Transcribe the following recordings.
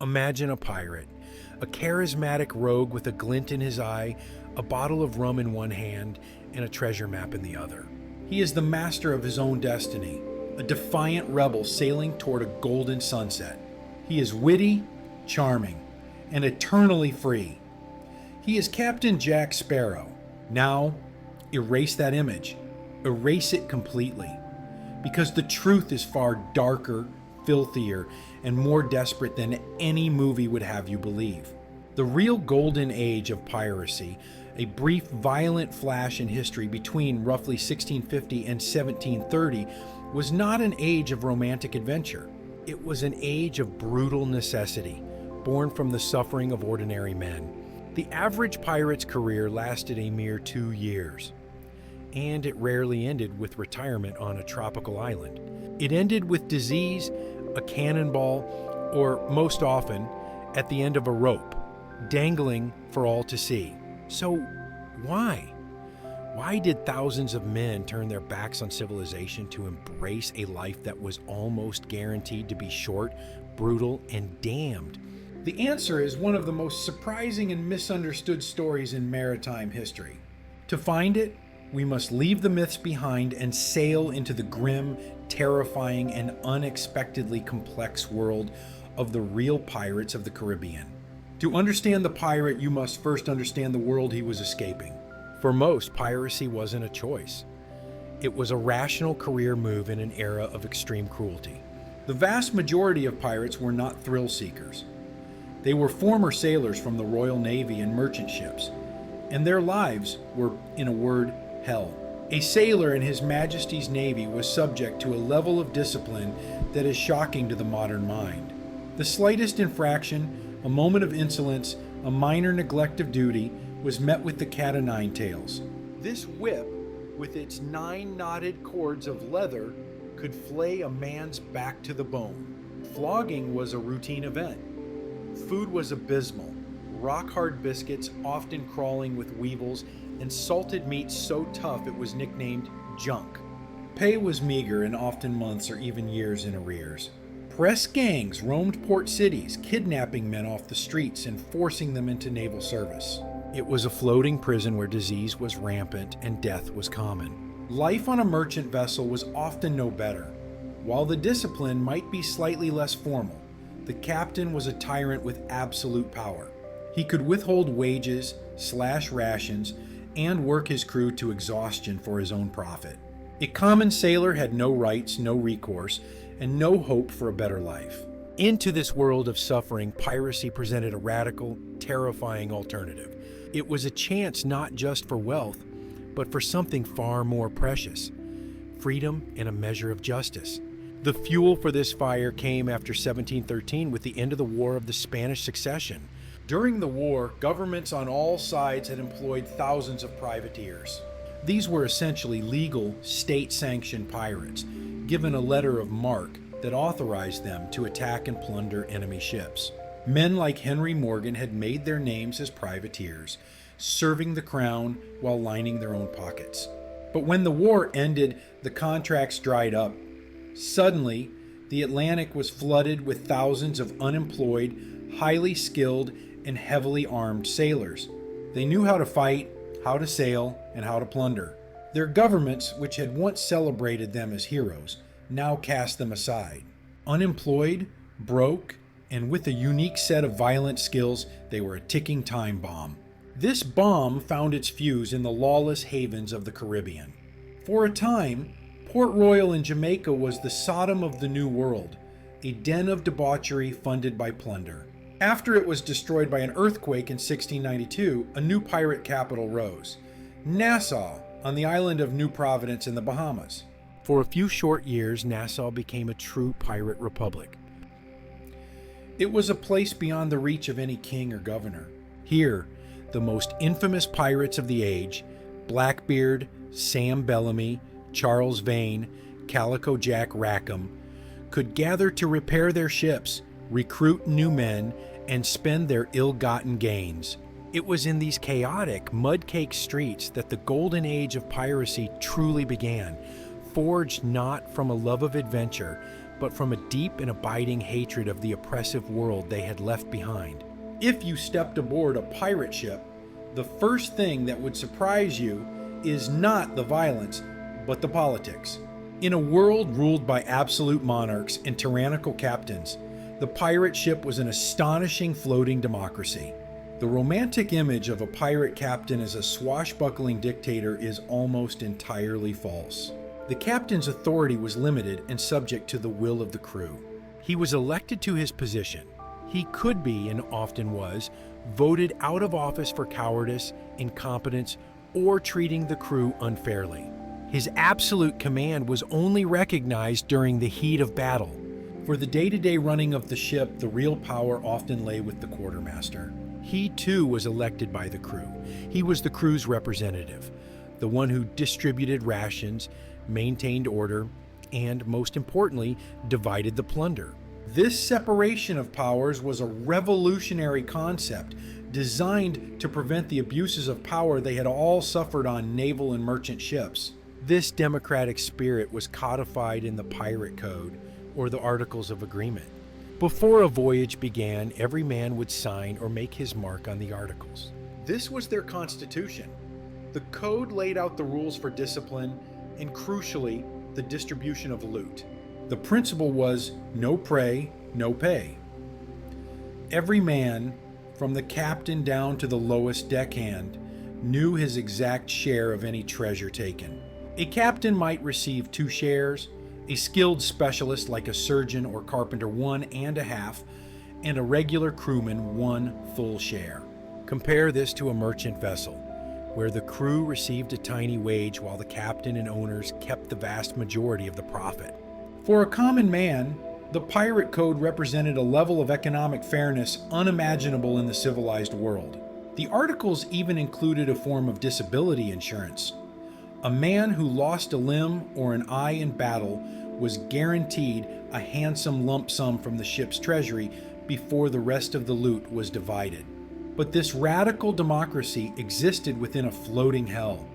Imagine a pirate, a charismatic rogue with a glint in his eye, a bottle of rum in one hand, and a treasure map in the other. He is the master of his own destiny, a defiant rebel sailing toward a golden sunset. He is witty, charming, and eternally free. He is Captain Jack Sparrow. Now, erase that image. Erase it completely. Because the truth is far darker, filthier, and more desperate than any movie would have you believe. The real golden age of piracy, a brief violent flash in history between roughly 1650 and 1730, was not an age of romantic adventure. It was an age of brutal necessity, born from the suffering of ordinary men. The average pirate's career lasted a mere 2 years, and it rarely ended with retirement on a tropical island. It ended with disease, a cannonball, or most often, at the end of a rope, dangling for all to see. So why? Why did thousands of men turn their backs on civilization to embrace a life that was almost guaranteed to be short, brutal, and damned? The answer is one of the most surprising and misunderstood stories in maritime history. To find it, we must leave the myths behind and sail into the grim, terrifying, and unexpectedly complex world of the real pirates of the Caribbean. To understand the pirate, you must first understand the world he was escaping. For most, piracy wasn't a choice. It was a rational career move in an era of extreme cruelty. The vast majority of pirates were not thrill seekers. They were former sailors from the Royal Navy and merchant ships, and their lives were, in a word, hell. A sailor in His Majesty's Navy was subject to a level of discipline that is shocking to the modern mind. The slightest infraction, a moment of insolence, a minor neglect of duty, was met with the cat o' nine tails. This whip, with its 9 knotted cords of leather, could flay a man's back to the bone. Flogging was a routine event. Food was abysmal. Rock-hard biscuits, often crawling with weevils, and salted meat so tough it was nicknamed junk. Pay was meager and often months or even years in arrears. Press gangs roamed port cities, kidnapping men off the streets and forcing them into naval service. It was a floating prison where disease was rampant and death was common. Life on a merchant vessel was often no better. While the discipline might be slightly less formal, the captain was a tyrant with absolute power. He could withhold wages, slash rations, and work his crew to exhaustion for his own profit. A common sailor had no rights, no recourse, and no hope for a better life. Into this world of suffering, piracy presented a radical, terrifying alternative. It was a chance not just for wealth, but for something far more precious: freedom and a measure of justice. The fuel for this fire came after 1713 with the end of the War of the Spanish Succession. During the war, governments on all sides had employed thousands of privateers. These were essentially legal, state-sanctioned pirates, given a letter of marque that authorized them to attack and plunder enemy ships. Men like Henry Morgan had made their names as privateers, serving the crown while lining their own pockets. But when the war ended, the contracts dried up. Suddenly, the Atlantic was flooded with thousands of unemployed, highly skilled, and heavily armed sailors. They knew how to fight, how to sail, and how to plunder. Their governments, which had once celebrated them as heroes, now cast them aside. Unemployed, broke, and with a unique set of violent skills, they were a ticking time bomb. This bomb found its fuse in the lawless havens of the Caribbean. For a time, Port Royal in Jamaica was the Sodom of the New World, a den of debauchery funded by plunder. After it was destroyed by an earthquake in 1692, a new pirate capital rose: Nassau, on the island of New Providence in the Bahamas. For a few short years, Nassau became a true pirate republic. It was a place beyond the reach of any king or governor. Here, the most infamous pirates of the age, Blackbeard, Sam Bellamy, Charles Vane, Calico Jack Rackham, could gather to repair their ships, recruit new men, and spend their ill-gotten gains. It was in these chaotic, mud-caked streets that the golden age of piracy truly began, forged not from a love of adventure, but from a deep and abiding hatred of the oppressive world they had left behind. If you stepped aboard a pirate ship, the first thing that would surprise you is not the violence, but the politics. In a world ruled by absolute monarchs and tyrannical captains, the pirate ship was an astonishing floating democracy. The romantic image of a pirate captain as a swashbuckling dictator is almost entirely false. The captain's authority was limited and subject to the will of the crew. He was elected to his position. He could be, and often was, voted out of office for cowardice, incompetence, or treating the crew unfairly. His absolute command was only recognized during the heat of battle. For the day-to-day running of the ship, the real power often lay with the quartermaster. He too was elected by the crew. He was the crew's representative, the one who distributed rations, maintained order, and, most importantly, divided the plunder. This separation of powers was a revolutionary concept designed to prevent the abuses of power they had all suffered on naval and merchant ships. This democratic spirit was codified in the Pirate Code, or the Articles of Agreement. Before a voyage began, every man would sign or make his mark on the articles. This was their constitution. The code laid out the rules for discipline and, crucially, the distribution of loot. The principle was no prey, no pay. Every man, from the captain down to the lowest deckhand, knew his exact share of any treasure taken. A captain might receive 2 shares, a skilled specialist like a surgeon or carpenter 1.5, and a regular crewman 1 full share. Compare this to a merchant vessel, where the crew received a tiny wage while the captain and owners kept the vast majority of the profit. For a common man, the pirate code represented a level of economic fairness unimaginable in the civilized world. The articles even included a form of disability insurance. A man who lost a limb or an eye in battle was guaranteed a handsome lump sum from the ship's treasury before the rest of the loot was divided. But this radical democracy existed within a floating hell.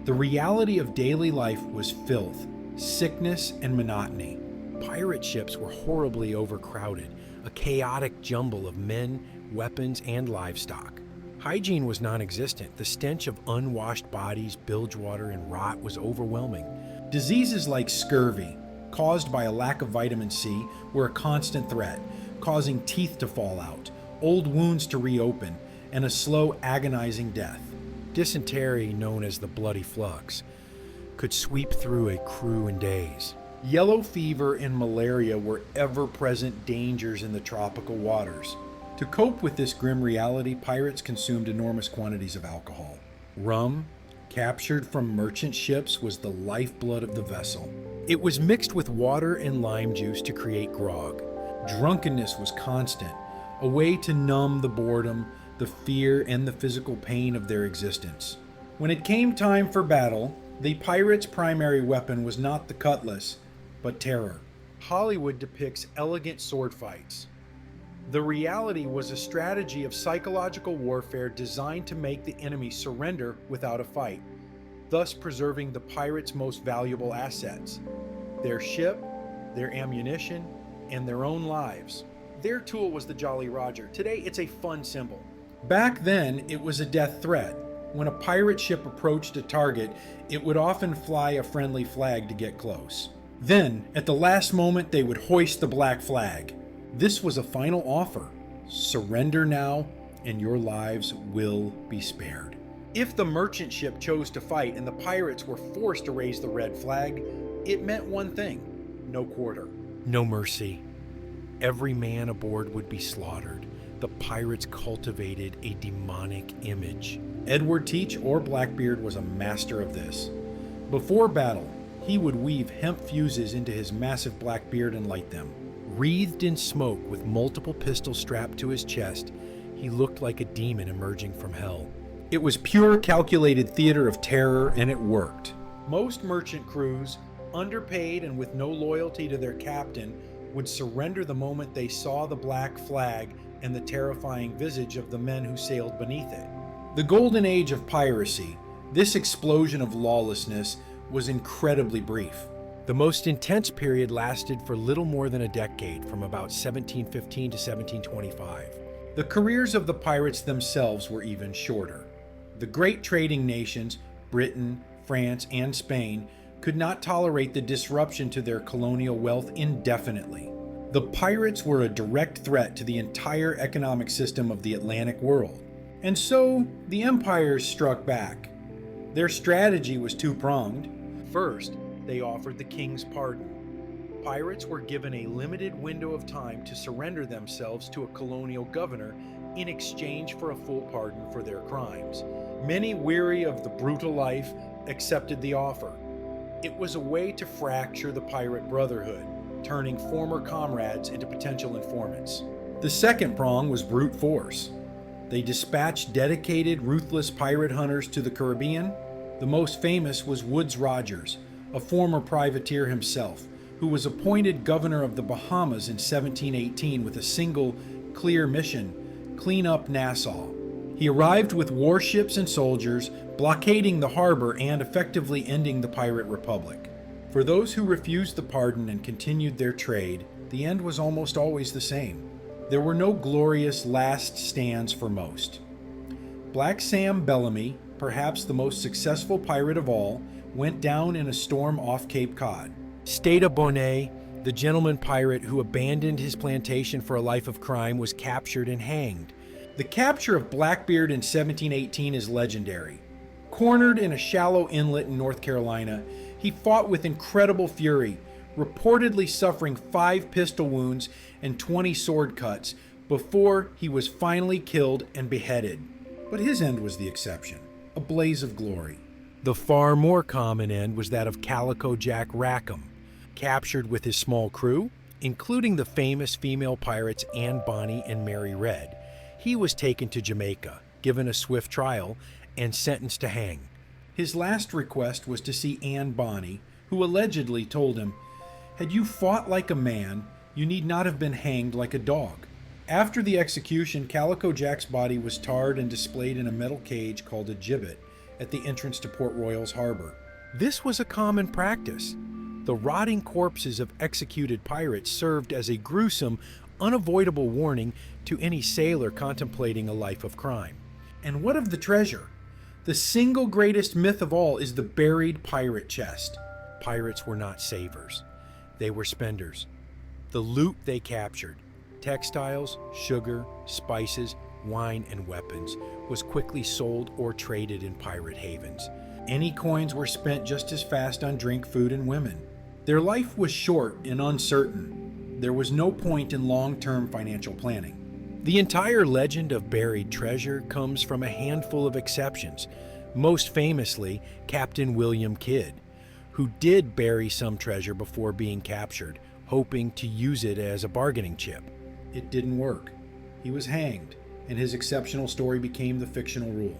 The reality of daily life was filth, sickness, and monotony. Pirate ships were horribly overcrowded, a chaotic jumble of men, weapons, and livestock. Hygiene was non-existent. The stench of unwashed bodies, bilge water, and rot was overwhelming. Diseases like scurvy, caused by a lack of vitamin C, were a constant threat, causing teeth to fall out, old wounds to reopen, and a slow, agonizing death. Dysentery, known as the bloody flux, could sweep through a crew in days. Yellow fever and malaria were ever-present dangers in the tropical waters. To cope with this grim reality, pirates consumed enormous quantities of alcohol. Rum, captured from merchant ships, was the lifeblood of the vessel. It was mixed with water and lime juice to create grog. Drunkenness was constant, a way to numb the boredom, the fear, and the physical pain of their existence. When it came time for battle, the pirates' primary weapon was not the cutlass, but terror. Hollywood depicts elegant sword fights. The reality was a strategy of psychological warfare designed to make the enemy surrender without a fight, thus preserving the pirates' most valuable assets: their ship, their ammunition, and their own lives. Their tool was the Jolly Roger. Today, it's a fun symbol. Back then, it was a death threat. When a pirate ship approached a target, it would often fly a friendly flag to get close. Then, at the last moment, they would hoist the black flag. This was a final offer. Surrender now, and your lives will be spared. If the merchant ship chose to fight and the pirates were forced to raise the red flag, it meant one thing: no quarter. No mercy. Every man aboard would be slaughtered. The pirates cultivated a demonic image. Edward Teach, or Blackbeard, was a master of this. Before battle, he would weave hemp fuses into his massive black beard and light them. Wreathed in smoke with multiple pistols strapped to his chest, he looked like a demon emerging from hell. It was pure calculated theater of terror, and it worked. Most merchant crews, underpaid and with no loyalty to their captain, would surrender the moment they saw the black flag and the terrifying visage of the men who sailed beneath it. The Golden Age of Piracy, this explosion of lawlessness, was incredibly brief. The most intense period lasted for little more than a decade, from about 1715 to 1725. The careers of the pirates themselves were even shorter. The great trading nations, Britain, France, and Spain, could not tolerate the disruption to their colonial wealth indefinitely. The pirates were a direct threat to the entire economic system of the Atlantic world, and so the empires struck back. Their strategy was two-pronged. First, they offered the king's pardon. Pirates were given a limited window of time to surrender themselves to a colonial governor in exchange for a full pardon for their crimes. Many, weary of the brutal life, accepted the offer. It was a way to fracture the pirate brotherhood, turning former comrades into potential informants. The second prong was brute force. They dispatched dedicated, ruthless pirate hunters to the Caribbean. The most famous was Woodes Rogers, a former privateer himself, who was appointed governor of the Bahamas in 1718 with a single, clear mission: clean up Nassau. He arrived with warships and soldiers, blockading the harbor and effectively ending the pirate republic. For those who refused the pardon and continued their trade, the end was almost always the same. There were no glorious last stands for most. Black Sam Bellamy, perhaps the most successful pirate of all, went down in a storm off Cape Cod. Stata Bonnet, the gentleman pirate who abandoned his plantation for a life of crime, was captured and hanged. The capture of Blackbeard in 1718 is legendary. Cornered in a shallow inlet in North Carolina, he fought with incredible fury, reportedly suffering 5 pistol wounds and 20 sword cuts before he was finally killed and beheaded. But his end was the exception, a blaze of glory. The far more common end was that of Calico Jack Rackham, captured with his small crew, including the famous female pirates Anne Bonny and Mary Red. He was taken to Jamaica, given a swift trial, and sentenced to hang. His last request was to see Anne Bonny, who allegedly told him, "Had you fought like a man, you need not have been hanged like a dog." After the execution, Calico Jack's body was tarred and displayed in a metal cage called a gibbet at the entrance to Port Royal's harbor. This was a common practice. The rotting corpses of executed pirates served as a gruesome, unavoidable warning to any sailor contemplating a life of crime. And what of the treasure? The single greatest myth of all is the buried pirate chest. Pirates were not savers. They were spenders. The loot they captured, textiles, sugar, spices, wine, and weapons, was quickly sold or traded in pirate havens. Any coins were spent just as fast on drink, food, and women. Their life was short and uncertain. There was no point in long-term financial planning. The entire legend of buried treasure comes from a handful of exceptions, most famously Captain William Kidd, who did bury some treasure before being captured, hoping to use it as a bargaining chip. It didn't work. He was hanged, and his exceptional story became the fictional rule.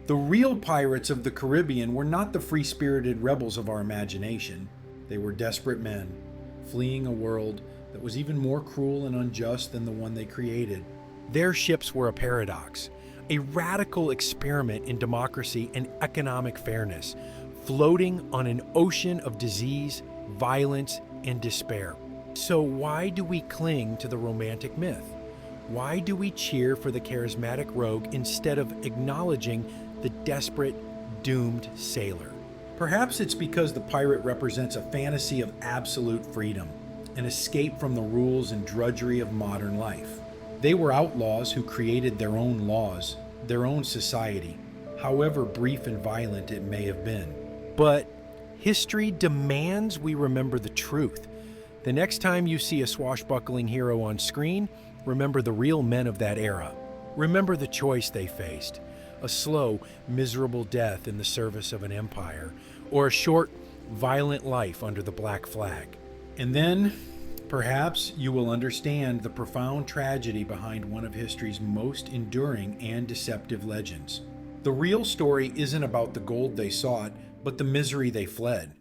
The real pirates of the Caribbean were not the free-spirited rebels of our imagination. They were desperate men, fleeing a world that was even more cruel and unjust than the one they created. Their ships were a paradox, a radical experiment in democracy and economic fairness, floating on an ocean of disease, violence, and despair. So why do we cling to the romantic myth? Why do we cheer for the charismatic rogue instead of acknowledging the desperate, doomed sailor? Perhaps it's because the pirate represents a fantasy of absolute freedom, an escape from the rules and drudgery of modern life. They were outlaws who created their own laws, their own society, however brief and violent it may have been. But history demands we remember the truth. The next time you see a swashbuckling hero on screen, remember the real men of that era. Remember the choice they faced: a slow, miserable death in the service of an empire, or a short, violent life under the black flag. And then, perhaps you will understand the profound tragedy behind one of history's most enduring and deceptive legends. The real story isn't about the gold they sought, but the misery they fled.